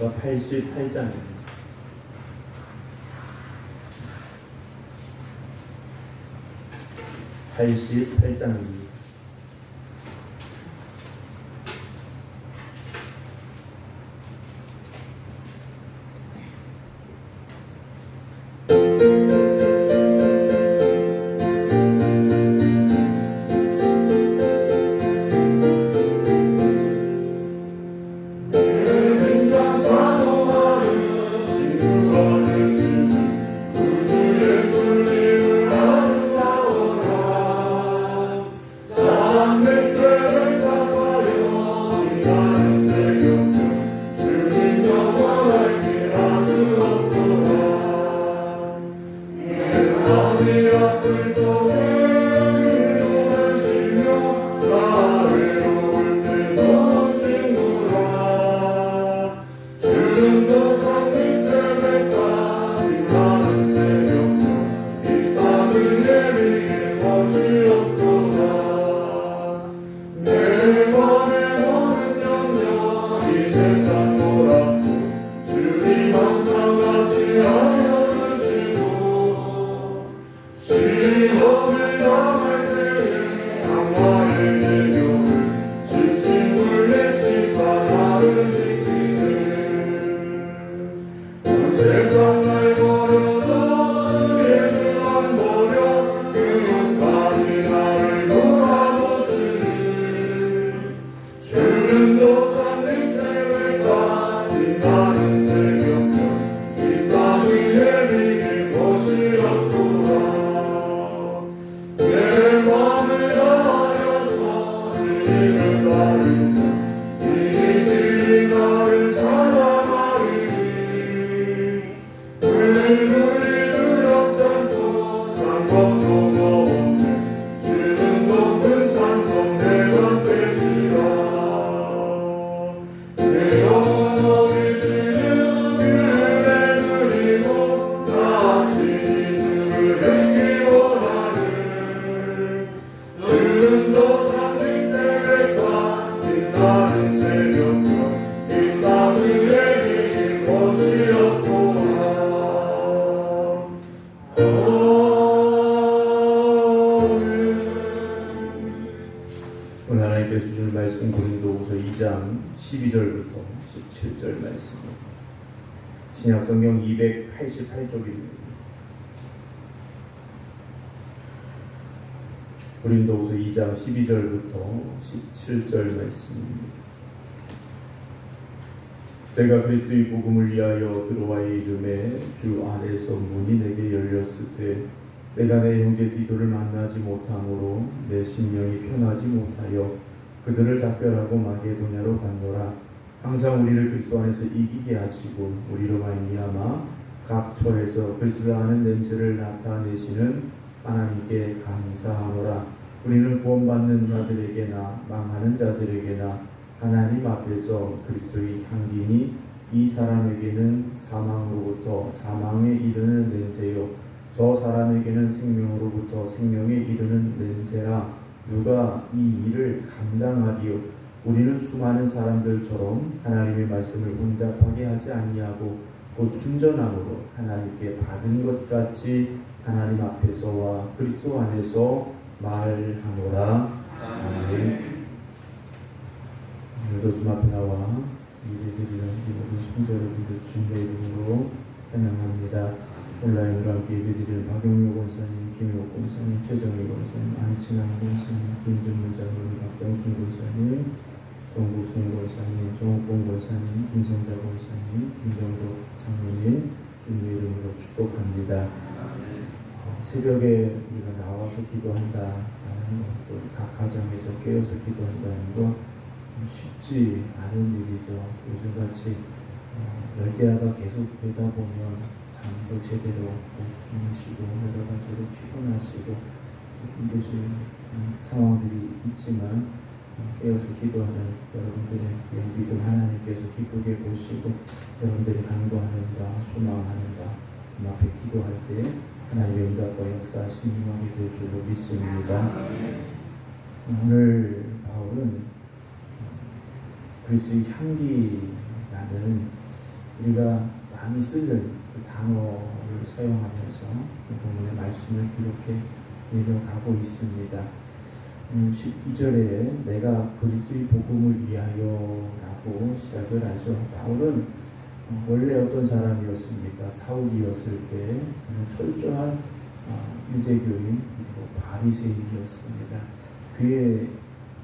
시편서가 88장입니다. 88장입니다. 오늘 하나님께서 주신 말씀 고린도후서 2장 12절부터 17절 말씀입니다. 신약성경 288쪽입니다. 고린도후서 2장 12절부터 17절 말씀입니다. 내가 그리스도의 복음을 위하여 들어와 이름에 주 안에서 문이 내게 열렸을 때 내가 내 형제 디도를 만나지 못함으로 내 심령이 편하지 못하여 그들을 작별하고 마게도냐로 갔노라. 항상 우리를 그리스도 안에서 이기게 하시고 우리로 말미암아 각 처에서 그리스도를 아는 냄새를 나타내시는 하나님께 감사하노라. 우리는 구원받는 자들에게나 망하는 자들에게나 하나님 앞에서 그리스도의 향기니 이 사람에게는 사망으로부터 사망에 이르는 냄새요 저 사람에게는 생명으로부터 생명에 이르는 냄새라. 누가 이 일을 감당하리요? 우리는 수많은 사람들처럼 하나님의 말씀을 혼잡하게 하지 아니하고 곧 순전함으로 하나님께 받은 것 같이 하나님 앞에서와 그리스도 안에서 말하노라. 아멘. 오늘도 주 앞에 나와 예배드리는 이 모든 성도 여러분들 주님의 이름으로 환영합니다. 온라인으로 함께 예배드리는 박영료 권사님, 김효옥 권사님, 최정희 권사님, 안친환 권사님, 김준문 장로님, 박정순 권사님, 정국순 권사님, 정옥봉 권사님, 김성자 권사님, 김정도 장로님 주님의 이름으로 축복합니다. 새벽에 우리가 나와서 기도한다라는 것, 또 각 가정에서 깨어서 기도한다는 것 쉽지 않은 일이죠. 요즘같이 열대야가 계속 되다 보면 잠도 제대로 못 주무시고 여러 가지로 피곤하시고 힘드신 상황들이 있지만 깨어서 기도하는 여러분들의 믿음 하나님께서 기쁘게 보시고 여러분들이 간구하는가 소망하는가 주 앞에 기도할 때 하나님의 응답과 역사하심이 임하게 될 줄로 믿습니다. 오늘 바울은 그리스도의 향기라는 우리가 많이 쓰는 그 단어를 사용하면서 본문의 말씀을 기록해 내려가고 있습니다. 12절에 내가 그리스도의 복음을 위하여 라고 시작을 하죠. 바울은 원래 어떤 사람이었습니까? 사울이었을 때 그는 철저한 유대교인 그리고 바리새인이었습니다. 그의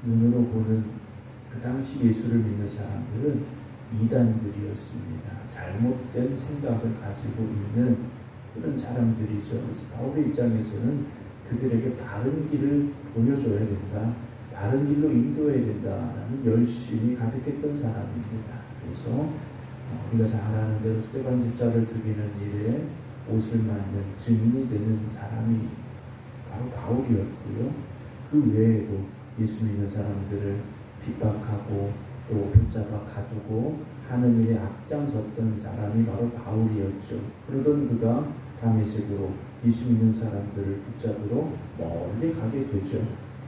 눈으로 보는 그 당시 예수를 믿는 사람들은 이단들이었습니다. 잘못된 생각을 가지고 있는 그런 사람들이죠. 그래서 바울의 입장에서는 그들에게 바른 길을 보여줘야 된다, 바른 길로 인도해야 된다라는 열심이 가득했던 사람입니다. 그래서 우리가 잘 아는 대로 스데반 집사를 죽이는 일에 옷을 만든 증인이 되는 사람이 바로 바울이었고요. 그 외에도 예수 믿는 사람들을 핍박하고 또 붙잡아 가두고 하는 일에 앞장섰던 사람이 바로 바울이었죠. 그러던 그가 다메섹으로 예수 믿는 사람들을 붙잡으러 멀리 가게 되죠.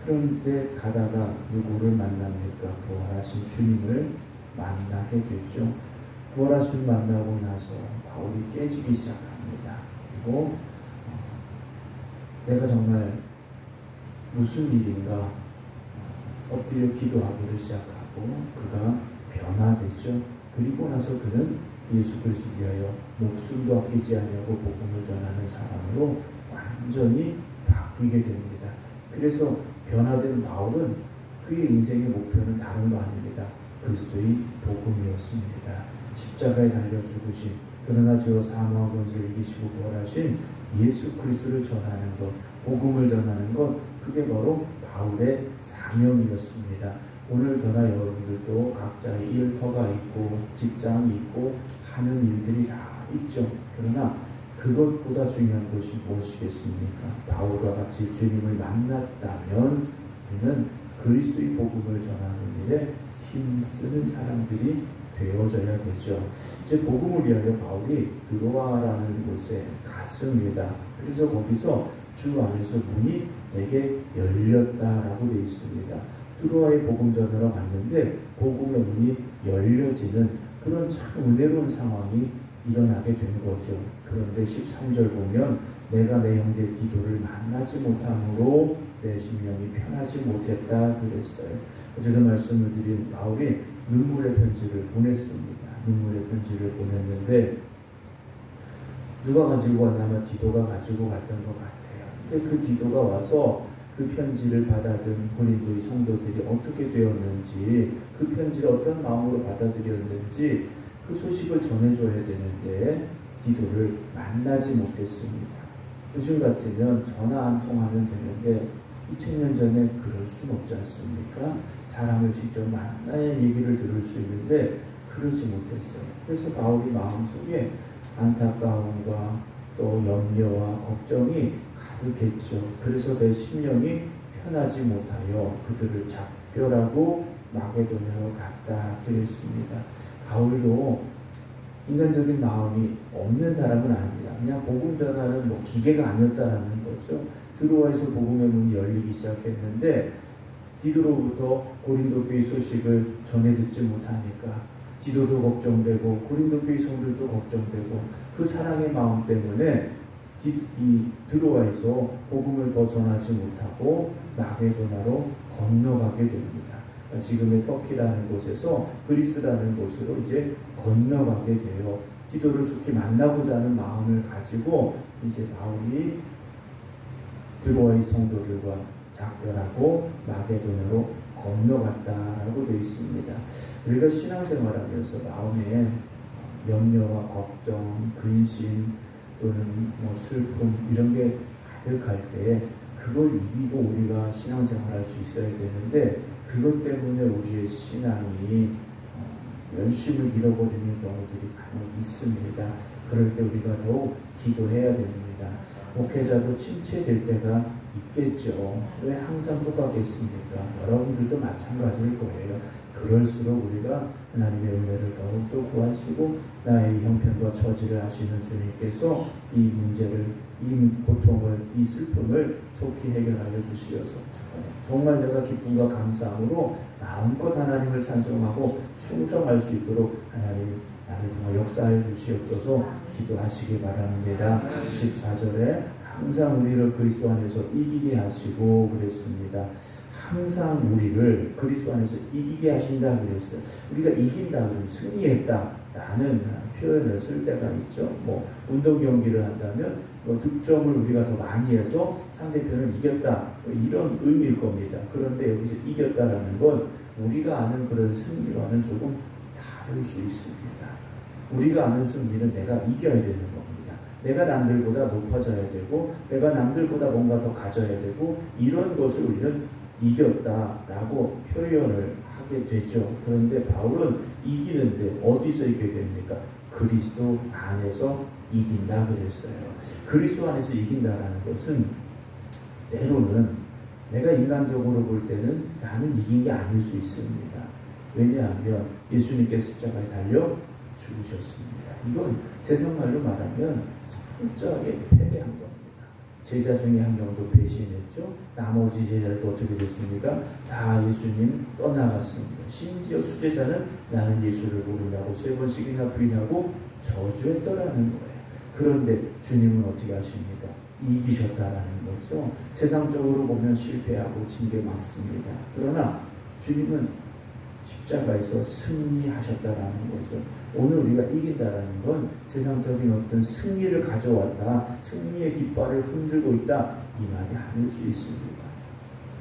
그런데 가다가 누구를 만납니까? 부활하신 주님을 만나게 되죠. 부활하신 만나고 나서 바울이 깨지기 시작합니다. 그리고 내가 정말 무슨 일인가 엎드려 기도하기를 시작하고 그가 변화되죠. 그리고 나서 그는 예수 그리스도 위하여 목숨도 아끼지 아니하고 복음을 전하는 사람으로 완전히 바뀌게 됩니다. 그래서 변화된 바울은 그의 인생의 목표는 다른 거 아닙니다. 그리스도의 복음이었습니다. 십자가에 달려 죽으신 그러나 죄와 사망과 권세를 이기시고 부활하신 예수 그리스도를 전하는 것, 복음을 전하는 것, 그게 바로 바울의 사명이었습니다. 오늘 저나 여러분들도 각자의 일터가 있고 직장이 있고 하는 일들이 다 있죠. 그러나 그것보다 중요한 것이 무엇이겠습니까? 바울과 같이 주님을 만났다면 우리는 그리스도의 복음을 전하는 일에 힘쓰는 사람들이 되어져야 되죠. 이제 복음을 위하여 바울이 드로아라는 곳에 갔습니다. 그래서 거기서 주 안에서 문이 내게 열렸다라고 되어 있습니다. 드로아의 복음 전하러 갔는데 복음의 문이 열려지는 그런 참 은혜로운 상황이 일어나게 된 거죠. 그런데 13절 보면 내가 내 형제 디도를 만나지 못함으로 내 심령이 편하지 못했다 그랬어요. 어제도 말씀을 드린 바울이 눈물의 편지를 보냈습니다. 눈물의 편지를 보냈는데 누가 가지고 왔냐면 디도가 가지고 갔던 것 같아요. 근데 그 디도가 와서 그 편지를 받아든 고린도의 성도들이 어떻게 되었는지, 그 편지를 어떤 마음으로 받아들였는지 그 소식을 전해줘야 되는데 디도를 만나지 못했습니다. 요즘 같으면 전화 한 통하면 되는데 2000년 전에 그럴 수는 없지 않습니까? 사람을 직접 만나야 얘기를 들을 수 있는데 그러지 못했어요. 그래서 바울이 마음속에 안타까움과 또 염려와 걱정이 가득했죠. 그래서 내 심령이 편하지 못하여 그들을 작별하고 마게도냐로 갔다 그랬습니다. 바울도 인간적인 마음이 없는 사람은 아닙니다. 그냥 복음 전하는 기계가 아니었다라는 거죠. 드로아에서 복음의 문이 열리기 시작했는데 디도로부터 고린도 교회 소식을 전해 듣지 못하니까 디도도 걱정되고 고린도 교회 성들도 걱정되고 그 사랑의 마음 때문에 이 드로아에서 복음을 더 전하지 못하고 마게도나로 건너가게 됩니다. 지금의 터키라는 곳에서 그리스라는 곳으로 이제 건너가게 돼요. 디도를 속히 만나고자 하는 마음을 가지고 이제 바울이 드로아의 성도들과 작별하고 마게도나로 건너갔다라고 되어 있습니다. 우리가 신앙생활하면서 마음에 염려와 걱정, 근심 또는 슬픔 이런 게 가득할 때 그걸 이기고 우리가 신앙생활할 수 있어야 되는데 그것 때문에 우리의 신앙이 열심을 잃어버리는 경우들이 간혹 있습니다. 그럴 때 우리가 더욱 기도해야 됩니다. 목회자도 침체될 때가 있겠죠. 왜 항상 똑같겠습니까? 여러분들도 마찬가지일 거예요. 그럴수록 우리가 하나님의 은혜를 더욱더 구하시고 나의 형편과 처지를 아시는 주님께서 이 문제를, 이 고통을, 이 슬픔을 속히 해결하여 주시어서 정말 내가 기쁨과 감사함으로 마음껏 하나님을 찬송하고 충성할 수 있도록 하나님 나를 통해 역사해 주시옵소서 기도하시기 바랍니다. 14절에 항상 우리를 그리스도 안에서 이기게 하시고 그랬습니다. 항상 우리를 그리스도 안에서 이기게 하신다 그랬어요. 우리가 이긴다 그러면 승리했다 라는 표현을 쓸 때가 있죠. 뭐 운동 경기를 한다면 뭐 득점을 우리가 더 많이 해서 상대편을 이겼다 이런 의미일 겁니다. 그런데 여기서 이겼다라는 건 우리가 아는 그런 승리와는 조금 다를 수 있습니다. 우리가 아는 승리는 내가 이겨야 되는 겁니다. 내가 남들보다 높아져야 되고 내가 남들보다 뭔가 더 가져야 되고 이런 것을 우리는 이겼다라고 표현을 하게 되죠. 그런데 바울은 이기는데 어디서 이기게 됩니까? 그리스도 안에서 이긴다 그랬어요. 그리스도 안에서 이긴다라는 것은 때로는 내가 인간적으로 볼 때는 나는 이긴 게 아닐 수 있습니다. 왜냐하면 예수님께서 십자가에 달려 죽으셨습니다. 이건 세상 말로 말하면 철저하게 패배한 겁니다. 제자 중에 한 명도 배신했죠. 나머지 제자들도 어떻게 됐습니까? 다 예수님 떠나갔습니다. 심지어 수제자는 나는 예수를 모른다고 3번씩이나 부인하고 저주했더라는 거예요. 그런데 주님은 어떻게 하십니까? 이기셨다라는 거죠. 세상적으로 보면 실패하고 진 게 맞습니다. 그러나 주님은 십자가에서 승리하셨다라는 거죠. 오늘 우리가 이긴다라는 건 세상적인 어떤 승리를 가져왔다, 승리의 깃발을 흔들고 있다 이 말이 아닐 수 있습니다.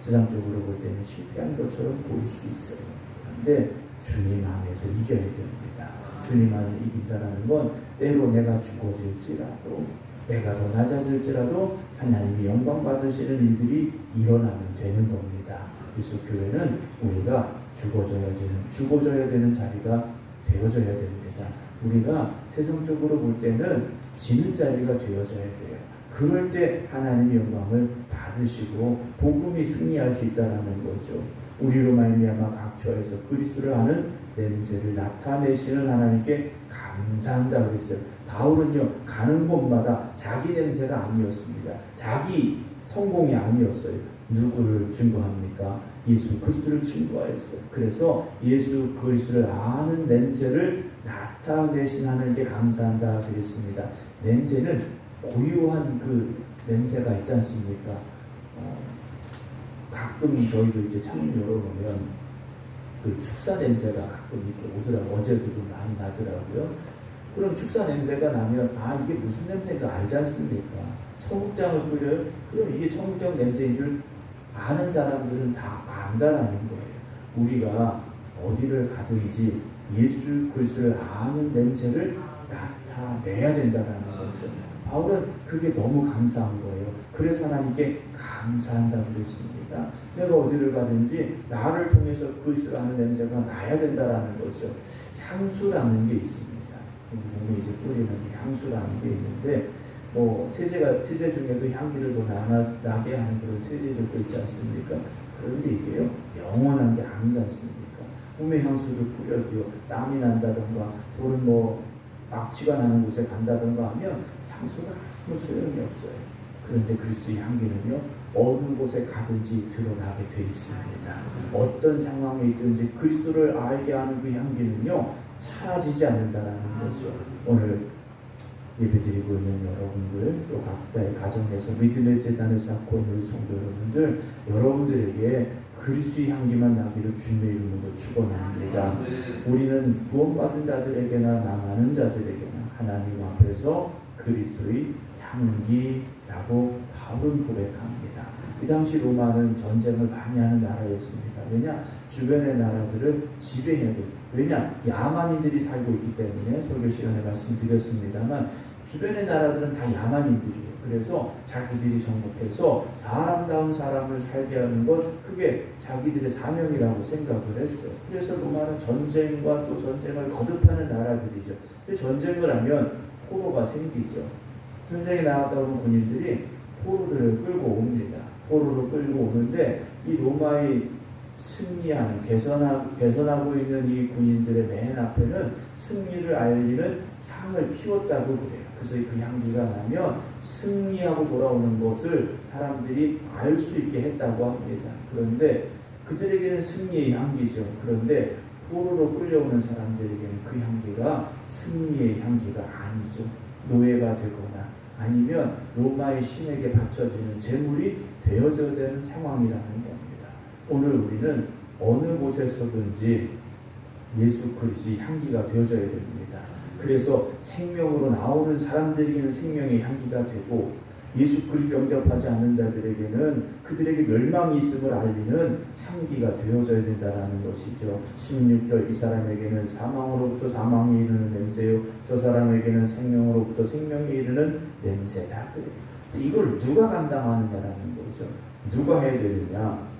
세상적으로 볼 때는 실패한 것처럼 보일 수 있어요. 그런데 주님 안에서 이겨야 됩니다. 주님 안에 이긴다라는 건 때로 내가 죽어질지라도 내가 더 낮아질지라도 하나님이 영광 받으시는 일들이 일어나면 되는 겁니다. 그래서 교회는 우리가 죽어져야 되는 자리가 되어져야 됩니다. 우리가 세상적으로 볼 때는 지는 자리가 되어져야 돼요. 그럴 때 하나님의 영광을 받으시고 복음이 승리할 수 있다는 거죠. 우리로 말미암아 각처에서 그리스도를 아는 냄새를 나타내시는 하나님께 감사한다 그랬어요. 바울은요 가는 곳마다 자기 냄새가 아니었습니다. 자기 성공이 아니었어요. 누구를 증거합니까? 예수 그리스도를 증거하였어요. 그래서 예수 그리스도를 아는 냄새를 나타내신 하나님께 감사한다 그랬습니다. 냄새는 고유한 그 냄새가 있지 않습니까? 가끔 저희도 이제 창문 열어보면 그 축사 냄새가 가끔 이렇게 오더라고요. 어제도 좀 많이 나더라고요. 그럼 축사 냄새가 나면 이게 무슨 냄새인가 알지 않습니까? 청국장을 끓여요. 그럼 이게 청국장 냄새인 줄 아는 사람들은 다 안다라는 거예요. 우리가 어디를 가든지 예수 그리스도를 아는 냄새를 나타내야 된다라는 거죠. 바울은 그게 너무 감사한 거예요. 그래서 하나님께 감사한다 그랬습니다. 내가 어디를 가든지 나를 통해서 그리스도를 아는 냄새가 나야 된다라는 거죠. 향수라는 게 있습니다. 몸에 이제 뿌리는 향수라는 게 있는데 세제 중에도 향기를 더 나게 하는 그런 세제들도 있지 않습니까? 그런데 이게요 영원한 게 아니지 않습니까? 몸에 향수를 뿌려도요 땀이 난다던가 또는 악취가 나는 곳에 간다던가 하면 향수가 아무 소용이 없어요. 그런데 그리스도의 향기는요 어느 곳에 가든지 드러나게 돼 있습니다. 어떤 상황에 있든지 그리스도를 알게 하는 그 향기는요 사라지지 않는다라는 거죠. 오늘 예배드리고 있는 여러분들 또 각자의 가정에서 믿음의 재단을 쌓고 있는 성도 여러분들 여러분들에게 그리스도의 향기만 나기를 주님의 이름으로 축원합니다. 우리는 구원받은 자들에게나 망하는 자들에게나 하나님 앞에서 그리스도의 향기라고 바울은 고백합니다. 이 당시 로마는 전쟁을 많이 하는 나라였습니다. 왜냐? 주변의 나라들을 지배해야 돼요. 왜냐? 야만인들이 살고 있기 때문에 설교 시간에 말씀드렸습니다만 주변의 나라들은 다 야만인들이에요. 그래서 자기들이 정복해서 사람다운 사람을 살게 하는 것 그게 자기들의 사명이라고 생각을 했어요. 그래서 로마는 전쟁과 또 전쟁을 거듭하는 나라들이죠. 근데 전쟁을 하면 포로가 생기죠. 전쟁에 나갔다 오는 군인들이 포로들을 끌고 옵니다. 포로를 끌고 오는데 이 로마의 승리하는 개선하고 있는 이 군인들의 맨 앞에는 승리를 알리는 향을 피웠다고 그래요. 그래서 그 향기가 나면 승리하고 돌아오는 것을 사람들이 알 수 있게 했다고 합니다. 그런데 그들에게는 승리의 향기죠. 그런데 포로로 끌려오는 사람들에게는 그 향기가 승리의 향기가 아니죠. 노예가 되거나 아니면 로마의 신에게 바쳐지는 제물이 되어져야 되는 상황이라는 겁니다. 오늘 우리는 어느 곳에서든지 예수 그리스도의 향기가 되어져야 됩니다. 그래서 생명으로 나오는 사람들에게는 생명의 향기가 되고, 예수 그리스도 영접하지 않는 자들에게는 그들에게 멸망이 있음을 알리는 향기가 되어져야 된다는 것이죠. 16절, 이 사람에게는 사망으로부터 사망에 이르는 냄새요, 저 사람에게는 생명으로부터 생명에 이르는 냄새다. 그래요. 이걸 누가 감당하느냐라는 거죠. 누가 해야 되느냐?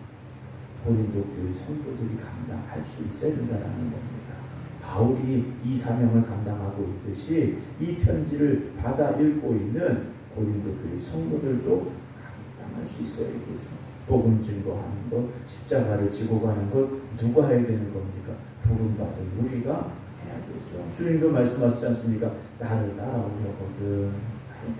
고린도 교회 성도들이 감당할 수 있어야 된다는 겁니다. 바울이 이 사명을 감당하고 있듯이 이 편지를 받아 읽고 있는 고린도 교회 성도들도 감당할 수 있어야 되죠. 복음 증거하는 것, 십자가를 지고 가는 것 누가 해야 되는 겁니까? 부름받은 우리가 해야 되죠. 주님도 말씀하시지 않습니까? 나를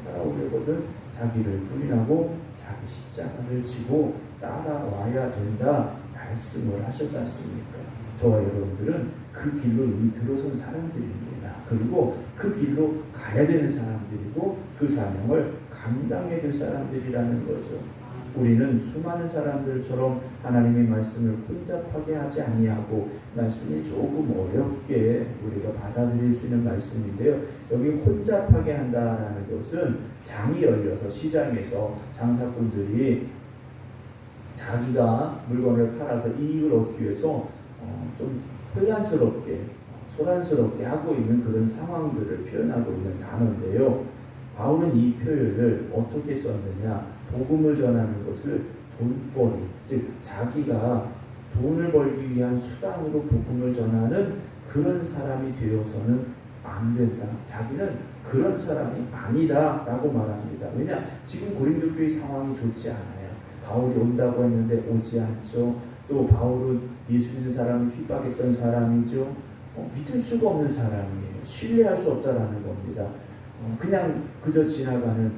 따라오려거든 자기를 부인하고 자기 십자가를 지고 따라와야 된다 말씀을 하셨지 않습니까? 저와 여러분들은 그 길로 이미 들어선 사람들입니다. 그리고 그 길로 가야 되는 사람들이고 그 사명을 감당해야 될 사람들이라는 거죠. 우리는 수많은 사람들처럼 하나님의 말씀을 혼잡하게 하지 아니하고, 말씀이 조금 어렵게 우리가 받아들일 수 있는 말씀인데요. 여기 혼잡하게 한다라는 것은 장이 열려서 시장에서 장사꾼들이 자기가 물건을 팔아서 이익을 얻기 위해서 좀 혼란스럽게 소란스럽게 하고 있는 그런 상황들을 표현하고 있는 단어인데요. 바울은 이 표현을 어떻게 썼느냐? 복음을 전하는 것을 돈벌이, 즉 자기가 돈을 벌기 위한 수단으로 복음을 전하는 그런 사람이 되어서는 안 된다. 자기는 그런 사람이 아니다 라고 말합니다. 왜냐? 지금 고린도 교회 상황이 좋지 않아요. 바울이 온다고 했는데 오지 않죠. 또 바울은 예수 믿는 사람을 핍박했던 사람이죠. 믿을 수가 없는 사람이에요. 신뢰할 수 없다라는 겁니다. 그냥 그저 지나가는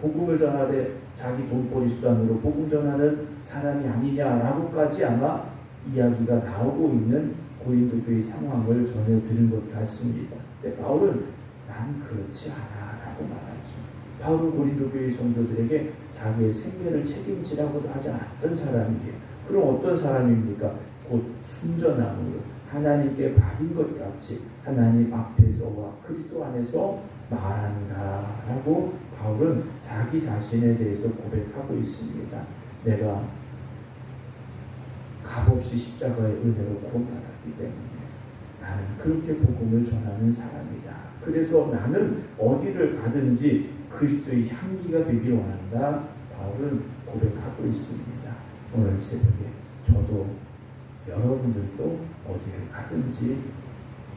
복음을 전하되 자기 돈벌이 수단으로 복음 전하는 사람이 아니냐라고까지 아마 이야기가 나오고 있는 고린도 교회 상황을 전해 들은 것 같습니다. 근데 바울은 난 그렇지 않아 라고 말하죠. 바울은 고린도 교회 성도들에게 자기의 생계를 책임지라고도 하지 않았던 사람이에요. 그럼 어떤 사람입니까? 곧 순전함으로 하나님께 받은 것 같이 하나님 앞에서와 그리스도 안에서 말한다라고 바울은 자기 자신에 대해서 고백하고 있습니다. 내가 값없이 십자가의 은혜로 구원받았기 때문에 나는 그렇게 복음을 전하는 사람이다. 그래서 나는 어디를 가든지 그리스도의 향기가 되길 원한다. 바울은 고백하고 있습니다. 오늘 새벽에 저도 여러분들도 어디를 가든지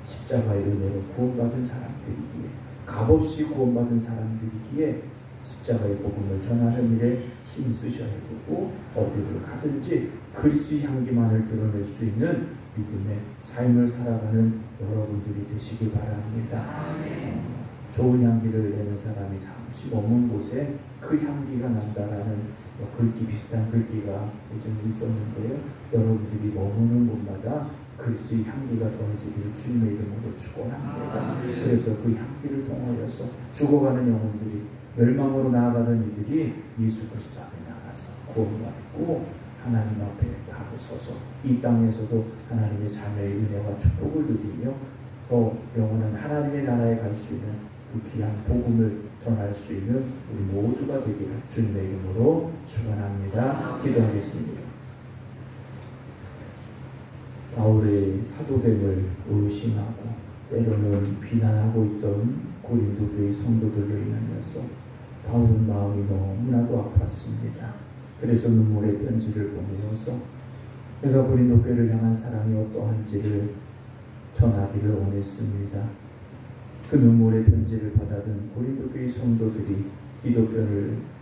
십자가의 은혜로 구원받은 사람들이기에, 값없이 구원받은 사람들이기에 십자가의 복음을 전하는 일에 힘쓰셔야 되고, 어디를 가든지 그리스도의 향기만을 드러낼 수 있는 믿음의 삶을 살아가는 여러분들이 되시기 바랍니다. 좋은 향기를 내는 사람이 잠시 머문 곳에 그 향기가 난다라는 글귀, 비슷한 글귀가 요즘 있었는데요. 여러분들이 머무는 곳마다 그리스도의 향기가 더해지기를 주님의 이름으로 축원합니다. 그래서 그 향기를 통하여서 죽어가는 영혼들이, 멸망으로 나아가던 이들이 예수 그리스도 앞에 나가서 구원받고 하나님 앞에 바로 서서 이 땅에서도 하나님의 자녀의 은혜와 축복을 누리며 저 영원한 하나님의 나라에 갈 수 있는 그 귀한 복음을 전할 수 있는 우리 모두가 되기를 주님의 이름으로 축원합니다. 기도하겠습니다. 바울의 사도됨을 의심하고 때로는 비난하고 있던 고린도 교회 성도들로 인하여서 바울은 마음이 너무나도 아팠습니다. 그래서 눈물의 편지를 보내어서 내가 고린도 교회를 향한 사랑이 어떠한지를 전하기를 원했습니다. 그 눈물의 편지를 받아든 고린도 교회 성도들이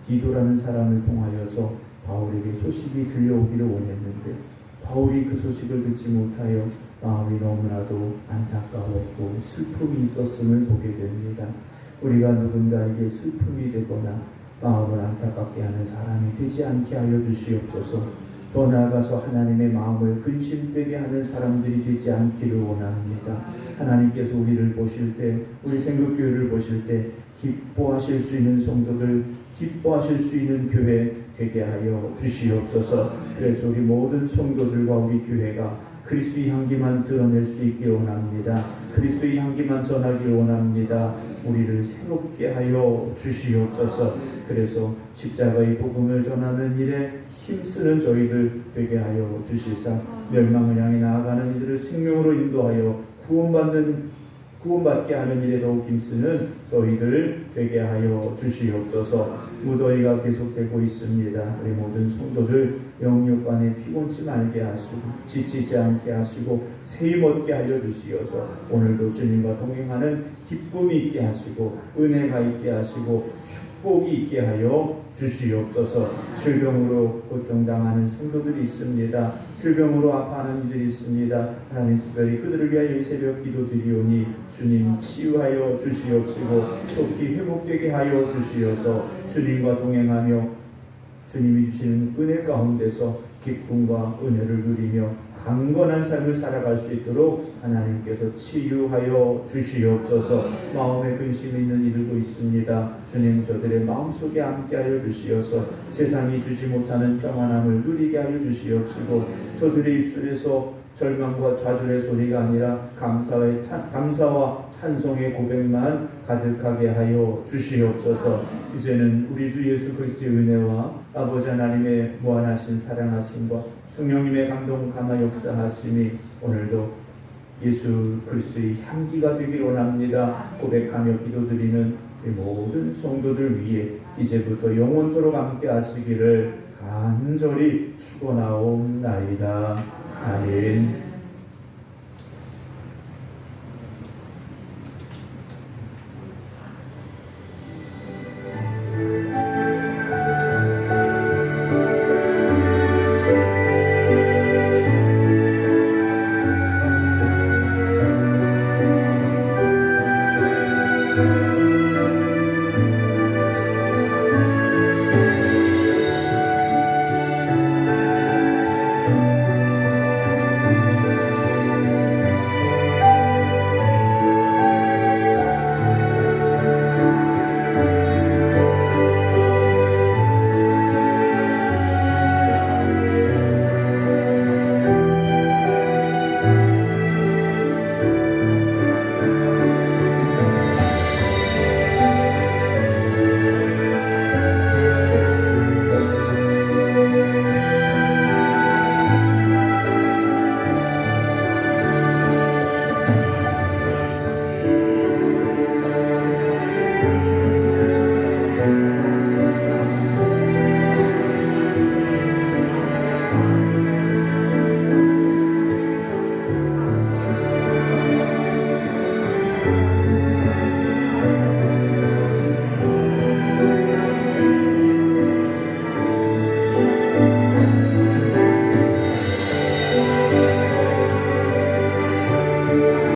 디도라는 사람을 통하여서 바울에게 소식이 들려오기를 원했는데, 바울이 그 소식을 듣지 못하여 마음이 너무나도 안타까웠고 슬픔이 있었음을 보게 됩니다. 우리가 누군가에게 슬픔이 되거나 마음을 안타깝게 하는 사람이 되지 않게 하여 주시옵소서. 더 나아가서 하나님의 마음을 근심되게 하는 사람들이 되지 않기를 원합니다. 하나님께서 우리를 보실 때, 우리 생각교회를 보실 때 기뻐하실 수 있는 성도들, 기뻐하실 수 있는 교회 되게 하여 주시옵소서. 그래서 우리 모든 성도들과 우리 교회가 그리스도의 향기만 드러낼 수 있길 원합니다. 그리스도의 향기만 전하길 원합니다. 우리를 새롭게 하여 주시옵소서. 그래서 십자가의 복음을 전하는 일에 힘쓰는 저희들 되게 하여 주시사, 멸망을 향해 나아가는 이들을 생명으로 인도하여 구원받게 하는 일에 더욱 힘쓰는 저희들 되게 하여 주시옵소서. 무더위가 계속되고 있습니다. 우리 모든 성도들 영육간에 피곤치 말게 하시고 지치지 않게 하시고 새 힘 얻게 하여 주시어서 오늘도 주님과 동행하는 기쁨이 있게 하시고 은혜가 있게 하시고 축복이 있게 하여 주시옵소서. 질병으로 고통당하는 성도들이 있습니다. 질병으로 아파하는 이들이 있습니다. 하나님, 특별히 그들을 위하여 이 새벽 기도드리오니 주님 치유하여 주시옵시고 속히 회복되게 하여 주시어서 주님과 동행하며 주님이 주시는 은혜 가운데서 기쁨과 은혜를 누리며 강건한 삶을 살아갈 수 있도록 하나님께서 치유하여 주시옵소서. 마음에 근심이 있는 이들도 있습니다. 주님, 저들의 마음속에 함께하여 주시어서 세상이 주지 못하는 평안함을 누리게 하여 주시옵시고 저들의 입술에서 절망과 좌절의 소리가 아니라 감사와 찬송의 고백만 가득하게 하여 주시옵소서. 이제는 우리 주 예수 그리스도의 은혜와 아버지 하나님의 무한하신 사랑하심과 성령님의 감동 감화 역사하심이 오늘도 예수 그리스도의 향기가 되길 원합니다. 고백하며 기도드리는 이 모든 성도들 위해 이제부터 영원토록 함께 하시기를 간절히 축원하옵나이다. 아멘.